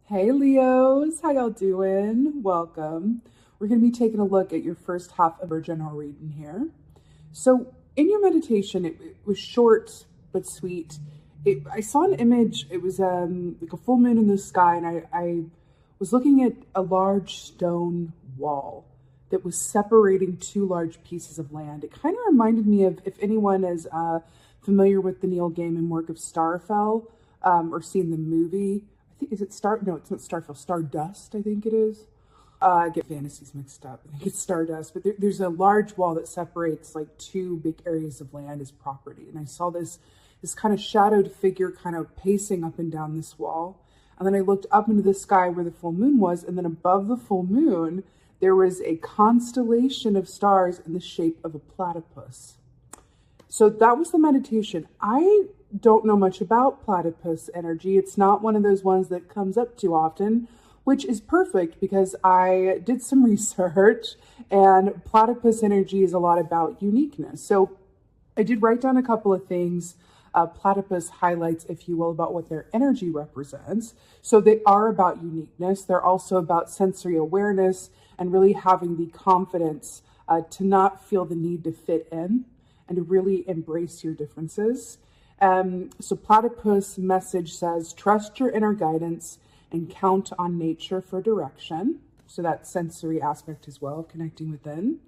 Hey Leos, how y'all doing? Welcome. We're going to be taking a look at your first half of our general reading here. So in your meditation, it was short but sweet. I saw an image. It was like a full moon in the sky, and I was looking at a large stone wall that was separating two large pieces of land. It kind of reminded me of, if anyone is familiar with the Neil Gaiman work of Starfell, or seen the movie. Is it Star? No, it's not Starfell. Stardust, I think it is. I get fantasies mixed up. I think it's Stardust, but there's a large wall that separates like two big areas of land as property. And I saw this kind of shadowed figure kind of pacing up and down this wall. And then I looked up into the sky where the full moon was, and then above the full moon, there was a constellation of stars in the shape of a platypus. So that was the meditation. I don't know much about platypus energy. It's not one of those ones that comes up too often, which is perfect because I did some research, and platypus energy is a lot about uniqueness. So I did write down a couple of things, platypus highlights, if you will, about what their energy represents. So they are about uniqueness. They're also about sensory awareness and really having the confidence to not feel the need to fit in and to really embrace your differences. So platypus message says, trust your inner guidance and count on nature for direction. So that sensory aspect as well, connecting within.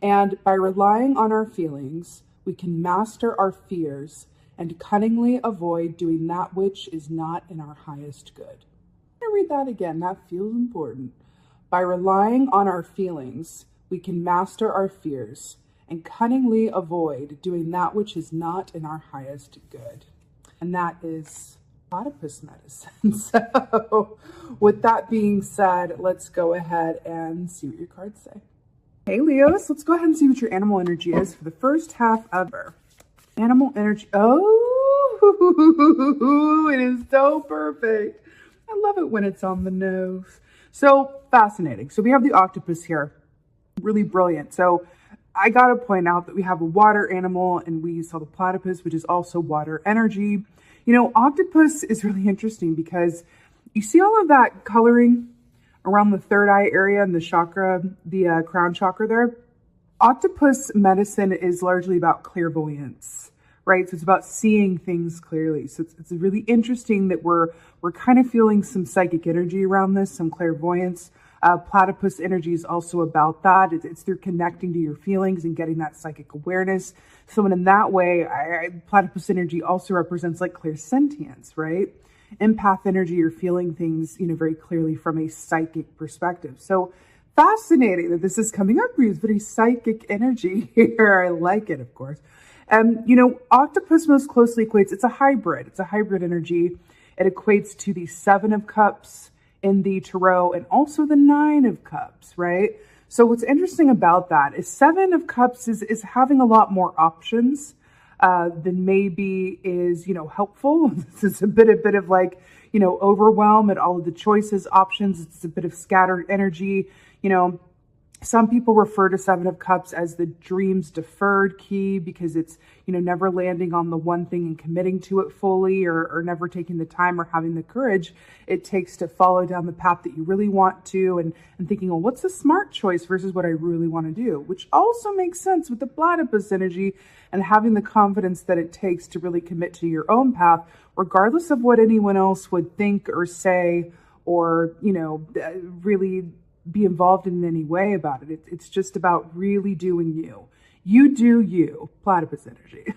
And by relying on our feelings, we can master our fears and cunningly avoid doing that which is not in our highest good. I'm going to read that again. That feels important. By relying on our feelings, we can master our fears and cunningly avoid doing that which is not in our highest good. And that is platypus medicine. So with that being said, let's go ahead and see what your cards say. Hey Leos, let's go ahead and see what your animal energy is for the first half of our animal energy. Oh, it is so perfect. I love it when it's on the nose. So fascinating. So we have the octopus here. Really brilliant. So I got to point out that we have a water animal and we saw the platypus, which is also water energy. You know, octopus is really interesting because you see all of that coloring around the third eye area and the chakra, the crown chakra there. Octopus medicine is largely about clairvoyance, right? So it's about seeing things clearly. So it's really interesting that we're kind of feeling some psychic energy around this, some clairvoyance. Platypus energy is also about that. It's through connecting to your feelings and getting that psychic awareness. So in that way, platypus energy also represents like clairsentience, right? Empath energy, you're feeling things, very clearly from a psychic perspective. So fascinating that this is coming up for you. It's very psychic energy here. I like it, of course. Octopus most closely equates, it's a hybrid. It's a hybrid energy. It equates to the Seven of Cups in the Tarot and also the Nine of Cups, right? So what's interesting about that is Seven of Cups is having a lot more options than maybe is, helpful. It's a bit of like, overwhelm at all of the choices, options. It's a bit of scattered energy. Some people refer to Seven of Cups as the dreams deferred key because it's, never landing on the one thing and committing to it fully or never taking the time or having the courage it takes to follow down the path that you really want to and thinking, well, what's the smart choice versus what I really want to do? Which also makes sense with the platypus energy and having the confidence that it takes to really commit to your own path, regardless of what anyone else would think or say or, really be involved in any way about it. It's just about really doing you. You do you, platypus energy.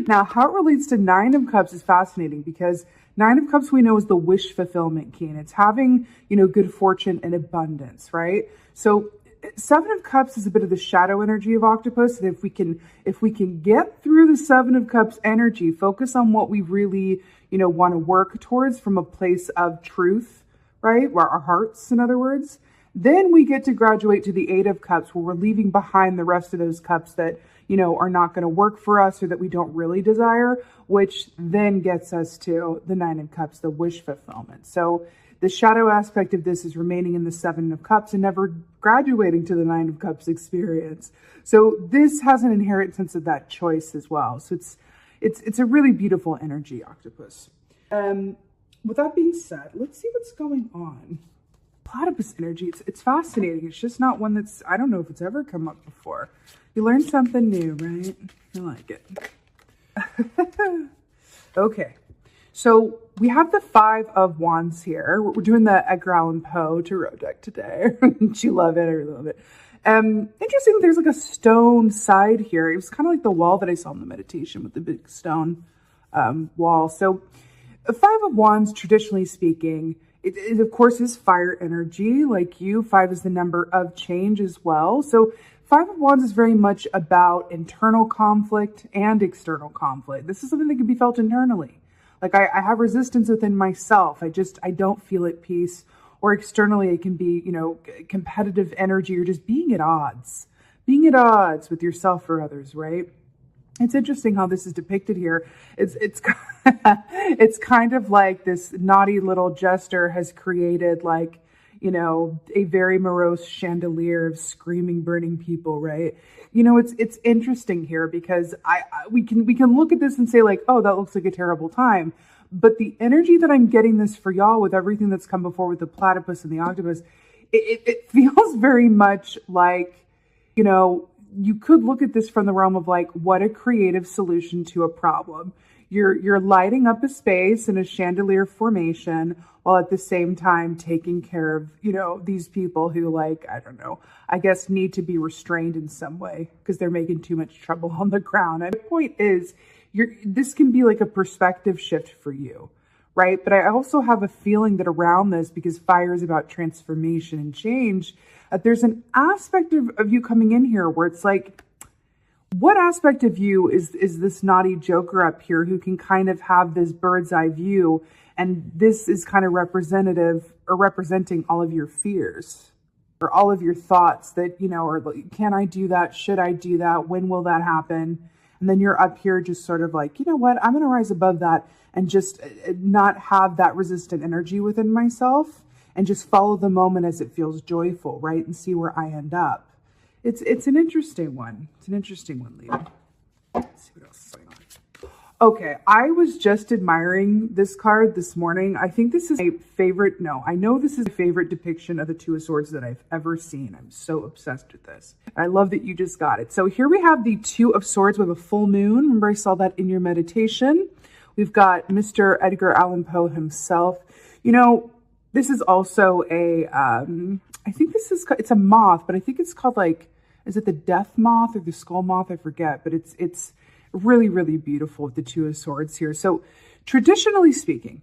Now, how it relates to Nine of Cups is fascinating because Nine of Cups we know is the wish fulfillment key, and it's having, good fortune and abundance, right? So Seven of Cups is a bit of the shadow energy of octopus. And if we can get through the Seven of Cups energy, focus on what we really, want to work towards from a place of truth, right? Our hearts, in other words. Then we get to graduate to the Eight of Cups where we're leaving behind the rest of those cups that, are not going to work for us or that we don't really desire, which then gets us to the Nine of Cups, the wish fulfillment. So the shadow aspect of this is remaining in the Seven of Cups and never graduating to the Nine of Cups experience. So this has an inherent sense of that choice as well. So it's a really beautiful energy, octopus. with that being said, let's see what's going on. Platypus energy, it's fascinating. It's just not one that's, I don't know if it's ever come up before. You learn something new, right? I like it. Okay, so we have the Five of Wands here. We're doing the Edgar Allan Poe tarot deck today. Don't you love it? I really love it. Interesting, there's like a stone side here. It was kind of like the wall that I saw in the meditation with the big stone wall. So Five of Wands, traditionally speaking, it of course is fire energy. Like you, 5 is the number of change as well. So Five of Wands is very much about internal conflict and external conflict. This is something that can be felt internally. Like I have resistance within myself. I don't feel at peace. Or externally, it can be, competitive energy or just being at odds with yourself or others, right? It's interesting how this is depicted here. It's it's kind of like this naughty little jester has created like, a very morose chandelier of screaming, burning people, right? It's interesting here because we can look at this and say like, oh, that looks like a terrible time. But the energy that I'm getting this for y'all with everything that's come before with the platypus and the octopus, it feels very much like, you could look at this from the realm of like, what a creative solution to a problem. You're lighting up a space in a chandelier formation while at the same time taking care of, these people who like, I don't know, I guess need to be restrained in some way because they're making too much trouble on the ground. And the point is, this can be like a perspective shift for you, right? But I also have a feeling that around this, because fire is about transformation and change, there's an aspect of you coming in here where it's like, what aspect of you is this naughty joker up here who can kind of have this bird's eye view, and this is kind of representative or representing all of your fears or all of your thoughts that, are like, can I do that? Should I do that? When will that happen? And then you're up here just sort of like, you know what, I'm going to rise above that and just not have that resistant energy within myself and just follow the moment as it feels joyful, right? And see where I end up. It's an interesting one. It's an interesting one, Libra. Let's see what else is going on. Okay, I was just admiring this card this morning. I think this is my favorite. No, I know this is my favorite depiction of the Two of Swords that I've ever seen. I'm so obsessed with this. I love that you just got it. So here we have the Two of Swords with a full moon. Remember, I saw that in your meditation. We've got Mr. Edgar Allan Poe himself. This is also a, I think it's a moth, but I think it's called like, is it the death moth or the skull moth? I forget, but it's really, really beautiful with the Two of Swords here. So traditionally speaking,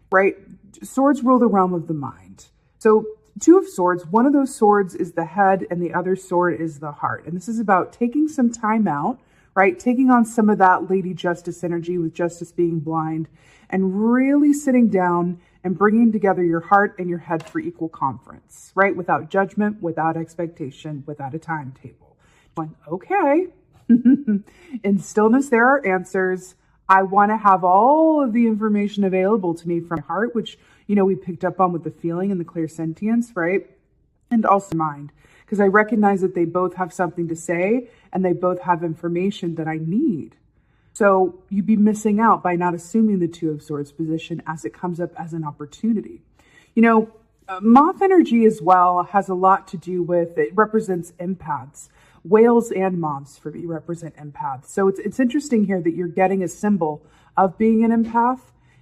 right, swords rule the realm of the mind. So Two of Swords, one of those swords is the head and the other sword is the heart. And this is about taking some time out, right, taking on some of that Lady Justice energy with justice being blind and really sitting down and bringing together your heart and your head for equal conference, right? Without judgment, without expectation, without a timetable. Going, okay, in stillness, there are answers. I want to have all of the information available to me from my heart, which, we picked up on with the feeling and the clairsentience, right? And also mind, because I recognize that they both have something to say and they both have information that I need. So you'd be missing out by not assuming the Two of Swords position as it comes up as an opportunity. Moth energy as well has a lot to do with, it represents empaths. Whales and moths for me represent empaths. So it's interesting here that you're getting a symbol of being an empath,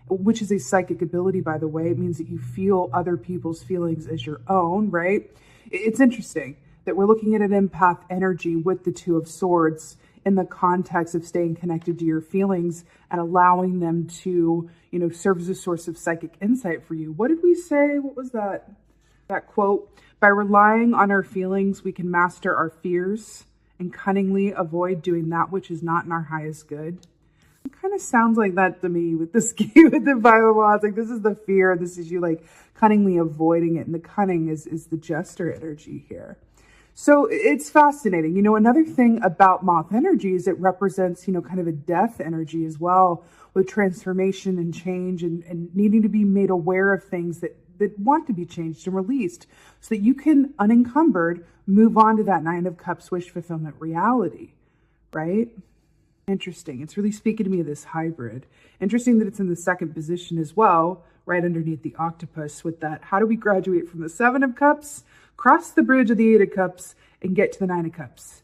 which is a psychic ability, by the way. It means that you feel other people's feelings as your own, right? It's interesting that we're looking at an empath energy with the Two of Swords in the context of staying connected to your feelings and allowing them to, serve as a source of psychic insight for you. What did we say? What was that quote? By relying on our feelings, we can master our fears and cunningly avoid doing that which is not in our highest good. It kind of sounds like that to me with the with the Five of Wands. Like, this is the fear. This is you like cunningly avoiding it. And the cunning is the jester energy here. So it's fascinating. Another thing about moth energy is it represents, kind of a death energy as well, with transformation and change and needing to be made aware of things that want to be changed and released so that you can, unencumbered, move on to that Nine of Cups wish fulfillment reality, right? Interesting. It's really speaking to me of this hybrid. Interesting that it's in the second position as well, right underneath the octopus with that. How do we graduate from the Seven of Cups, cross the bridge of the Eight of Cups, and get to the Nine of Cups?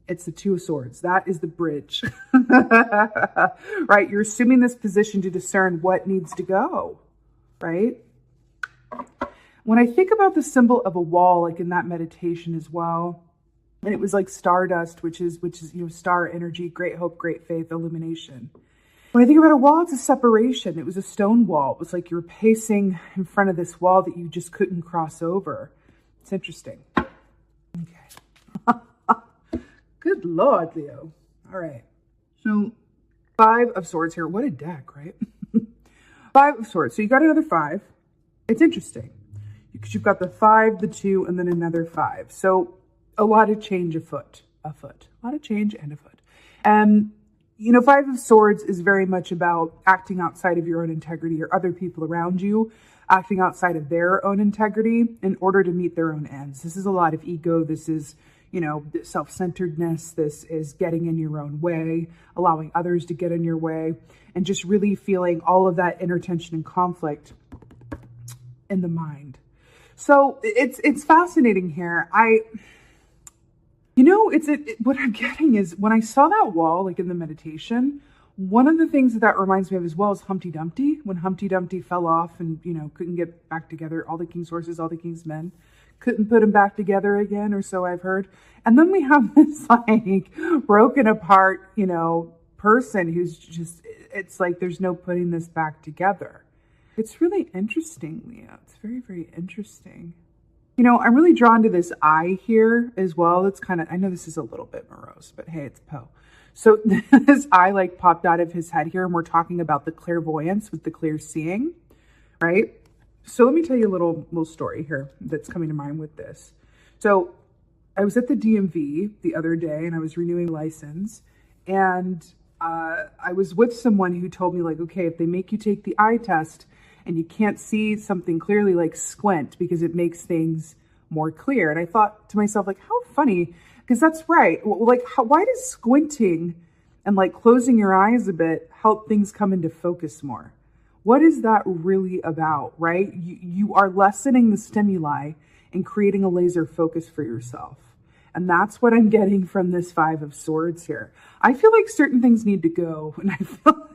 It's the Two of Swords. That is the bridge, right? You're assuming this position to discern what needs to go, right? When I think about the symbol of a wall, like in that meditation as well, and it was like stardust, which is, star energy, great hope, great faith, illumination. When I think about a wall, it's a separation. It was a stone wall. It was like you were pacing in front of this wall that you just couldn't cross over. It's interesting. Okay. Good Lord, Leo. All right. So Five of Swords here. What a deck, right? Five of Swords. So you got another 5. It's interesting because you've got the 5, the 2, and then another 5. So a lot of change afoot. A lot of change and afoot. Five of Swords is very much about acting outside of your own integrity or other people around you acting outside of their own integrity in order to meet their own ends. This is a lot of ego. This is, self-centeredness. This is getting in your own way, allowing others to get in your way, and just really feeling all of that inner tension and conflict in the mind. So it's fascinating here. What I'm getting is when I saw that wall, like in the meditation, one of the things that reminds me of as well is Humpty Dumpty. When Humpty Dumpty fell off and, couldn't get back together, all the king's horses, all the king's men couldn't put him back together again, or so I've heard. And then we have this like broken apart, person who's just, it's like there's no putting this back together. It's really interesting, Leo. It's very, very interesting. I'm really drawn to this eye here as well. It's kind of, I know this is a little bit morose, but hey, it's Poe. So this eye like popped out of his head here, and we're talking about the clairvoyance with the clear seeing, right? So let me tell you a little story here that's coming to mind with this. So I was at the DMV the other day, and I was renewing license, and I was with someone who told me like, okay, if they make you take the eye test and you can't see something clearly, like squint because it makes things more clear. And I thought to myself, like, how funny, because that's right. Like, why does squinting and like closing your eyes a bit help things come into focus more? What is that really about, right? You are lessening the stimuli and creating a laser focus for yourself. And that's what I'm getting from this Five of Swords here. I feel like certain things need to go, and I feel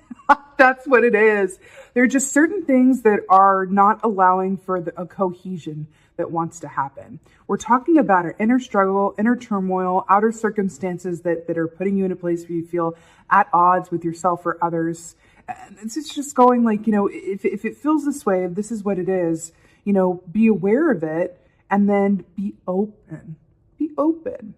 that's what it is. There are just certain things that are not allowing for a cohesion that wants to happen. We're talking about an inner struggle, inner turmoil, outer circumstances that are putting you in a place where you feel at odds with yourself or others. And it's just going like, if it feels this way, if this is what it is, be aware of it, and then be open. Be open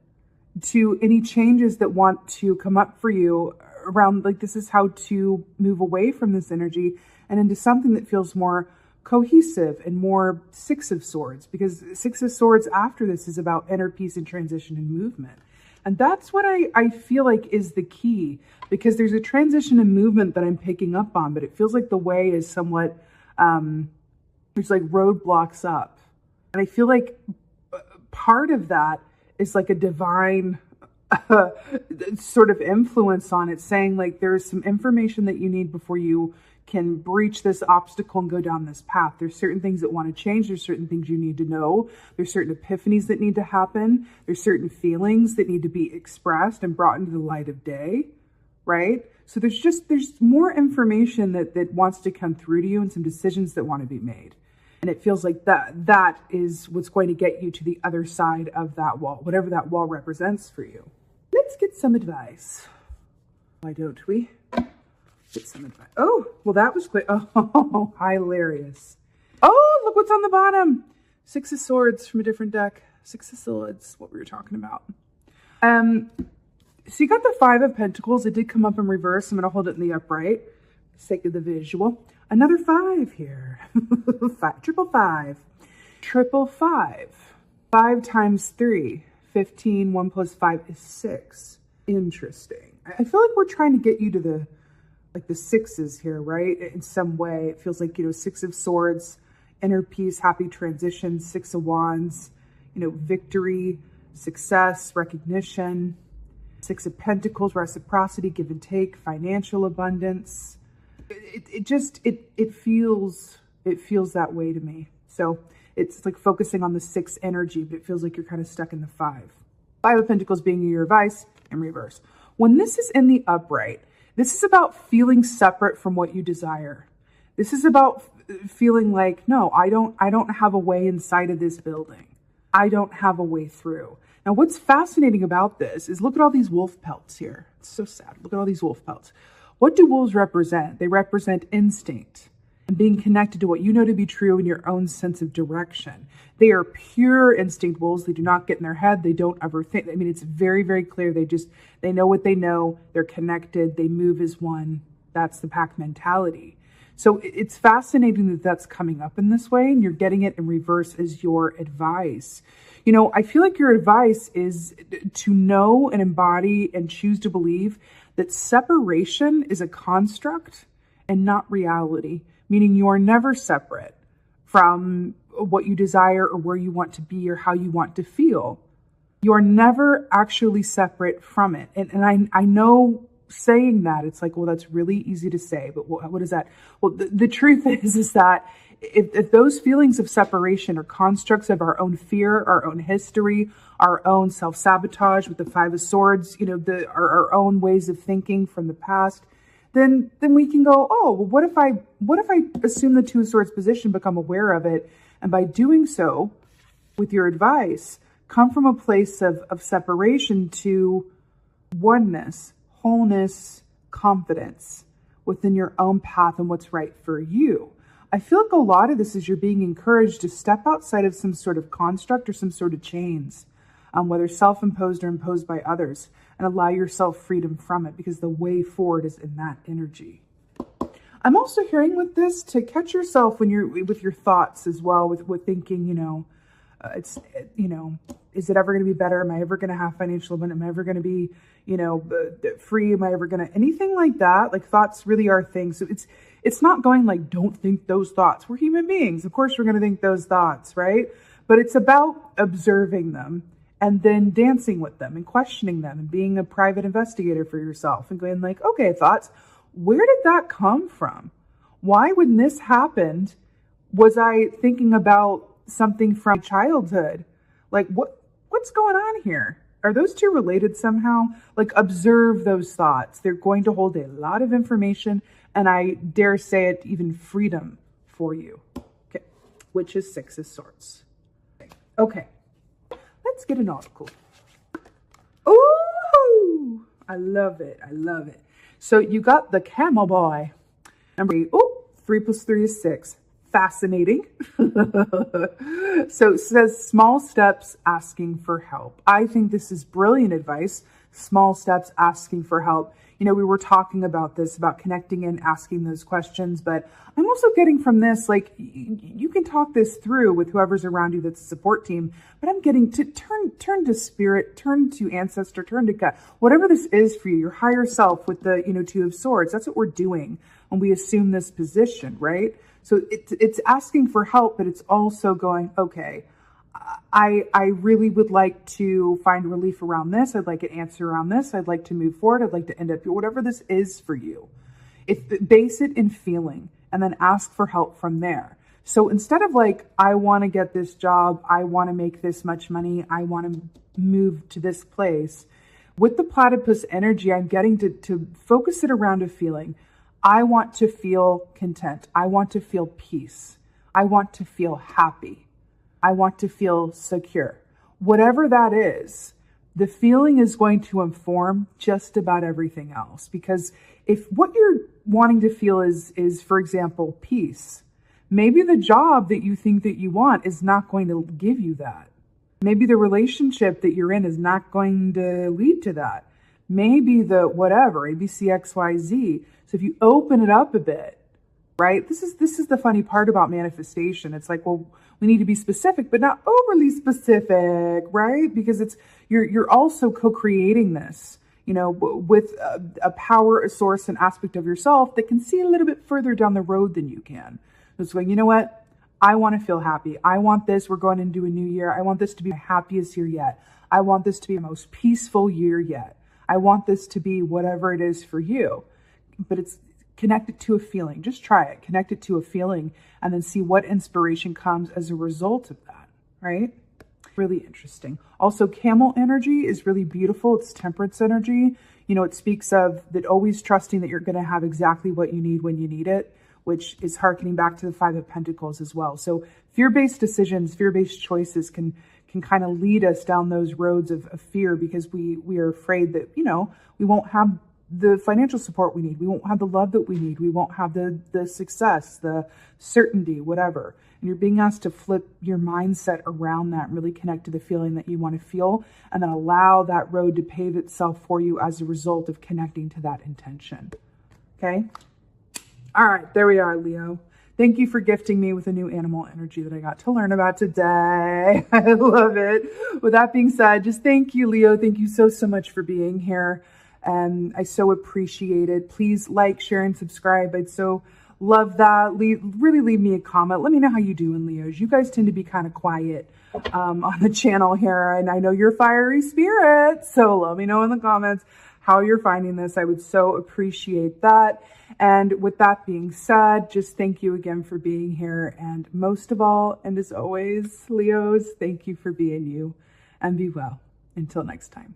to any changes that want to come up for you around, like, this is how to move away from this energy and into something that feels more cohesive and more Six of Swords, because Six of Swords after this is about inner peace and transition and movement. And that's what I feel like is the key, because there's a transition and movement that I'm picking up on, but it feels like the way is somewhat, there's like roadblocks up. And I feel like part of that is like a divine sort of influence on it, saying like there's some information that you need before you can breach this obstacle and go down this path. There's certain things that want to change. There's certain things you need to know. There's certain epiphanies that need to happen. There's certain feelings that need to be expressed and brought into the light of day, right? So there's more information that wants to come through to you, and some decisions that want to be made. And it feels like that is what's going to get you to the other side of that wall, whatever that wall represents for you. Let's get some advice. Why don't we? Get some advice. Oh, well, that was quick. Oh, hilarious. Oh, look what's on the bottom. Six of Swords from a different deck. Six of Swords, what we were talking about. So you got the Five of Pentacles. It did come up in reverse. I'm going to hold it in the upright for the sake of the visual. Another 5 here. Triple five. 5 times 3. 15. 1 plus 5 is 6. Interesting. I feel like we're trying to get you to the sixes here, right? In some way. It feels like, Six of Swords, inner peace, happy transition, 6 of Wands, victory, success, recognition, 6 of Pentacles, reciprocity, give and take, financial abundance. It feels It feels that way to me. So it's like focusing on the 6 energy, but it feels like you're kind of stuck in the 5. 5 of Pentacles being your advice in reverse. When this is in the upright, this is about feeling separate from what you desire. This is about feeling like, no, I don't have a way inside of this building. I don't have a way through. Now, what's fascinating about this is look at all these wolf pelts here. It's so sad. Look at all these wolf pelts. What do wolves represent? They represent instinct and being connected to what you know to be true in your own sense of direction. They are pure instinct wolves. They do not get in their head. They don't ever think. I mean, it's very, very clear. They know what they know. They're connected. They move as one. That's the pack mentality. So it's fascinating that that's coming up in this way, and you're getting it in reverse as your advice. You know, I feel like your advice is to know and embody and choose to believe that separation is a construct and not reality, meaning you are never separate from what you desire or where you want to be or how you want to feel. You are never actually separate from it. And I know saying that, it's like, well, that's really easy to say, but what is that? Well, the truth is that if those feelings of separation are constructs of our own fear, our own history, our own self-sabotage with the 5 of Swords, you know, our own ways of thinking from the past, then we can go, oh, well, what if I assume the 2 of Swords position, become aware of it, and by doing so, with your advice, come from a place of separation to oneness, wholeness, confidence within your own path and what's right for you. I feel like a lot of this is you're being encouraged to step outside of some sort of construct or some sort of chains, whether self-imposed or imposed by others, and allow yourself freedom from it, because the way forward is in that energy. I'm also hearing with this to catch yourself when you're with your thoughts as well, with thinking, is it ever going to be better? Am I ever going to have financial abundance? Am I ever going to be, free? Am I ever going to, anything like that? Like, thoughts really are things. So it's not going like, don't think those thoughts. We're human beings. Of course, we're going to think those thoughts, right? But it's about observing them and then dancing with them and questioning them and being a private investigator for yourself and going like, okay, thoughts, where did that come from? Why, when this happened, was I thinking about something from childhood? Like, what's going on here? Are those two related somehow? Like, observe those thoughts. They're going to hold a lot of information, and I dare say it, even freedom for you. Okay, which is 6 of Swords. Okay, let's get an oracle. Ooh, I love it. I love it. So you got the Camel Boy. Number 8. Oh, 3 plus 3 is 6. Fascinating. So it says small steps asking for help. I think this is brilliant advice. Small steps asking for help. You know, we were talking about this, about connecting and asking those questions, but I'm also getting from this, like, you can talk this through with whoever's around you that's a support team, but I'm getting to turn to spirit, turn to ancestor, turn to God, whatever this is for you, your higher self with the, 2 of Swords. That's what we're doing when we assume this position, right? So it's asking for help, but it's also going, okay, I really would like to find relief around this. I'd like an answer around this. I'd like to move forward. I'd like to end up here, whatever this is for you. Base it in feeling and then ask for help from there. So instead of like, I want to get this job, I want to make this much money, I want to move to this place, with the platypus energy, I'm getting to focus it around a feeling. I want to feel content. I want to feel peace. I want to feel happy. I want to feel secure. Whatever that is, the feeling is going to inform just about everything else. Because if what you're wanting to feel is, for example, peace, maybe the job that you think that you want is not going to give you that. Maybe the relationship that you're in is not going to lead to that. Maybe the whatever, ABC, XYZ. So if you open it up a bit, right? This is the funny part about manifestation. It's like, well, we need to be specific, but not overly specific, right? Because you're also co-creating this, with a power, a source, an aspect of yourself that can see a little bit further down the road than you can. It's like, you know what? I want to feel happy. I want this. We're going into a new year. I want this to be my happiest year yet. I want this to be the most peaceful year yet. I want this to be whatever it is for you. But it's connect it to a feeling. Just try it. Connect it to a feeling and then see what inspiration comes as a result of that, right? Really interesting. Also, camel energy is really beautiful. It's temperance energy. You know, it speaks of that always trusting that you're going to have exactly what you need when you need it, which is harkening back to the Five of Pentacles as well. So fear-based decisions, fear-based choices can kind of lead us down those roads of fear, because we are afraid that, you know, we won't have the financial support we need. We won't have the love that we need. We won't have the success, the certainty, whatever. And you're being asked to flip your mindset around that and really connect to the feeling that you want to feel, and then allow that road to pave itself for you as a result of connecting to that intention. Okay? All right, there we are, Leo. Thank you for gifting me with a new animal energy that I got to learn about today. I love it. With that being said, just thank you, Leo. Thank you so much for being here. And I so appreciate it. Please like, share, and subscribe. I'd so love that. Really leave me a comment. Let me know how you do in Leos. You guys tend to be kind of quiet on the channel here. And I know you're fiery spirits. So let me know in the comments how you're finding this. I would so appreciate that. And with that being said, just thank you again for being here. And most of all, and as always, Leos, thank you for being you, and be well. Until next time.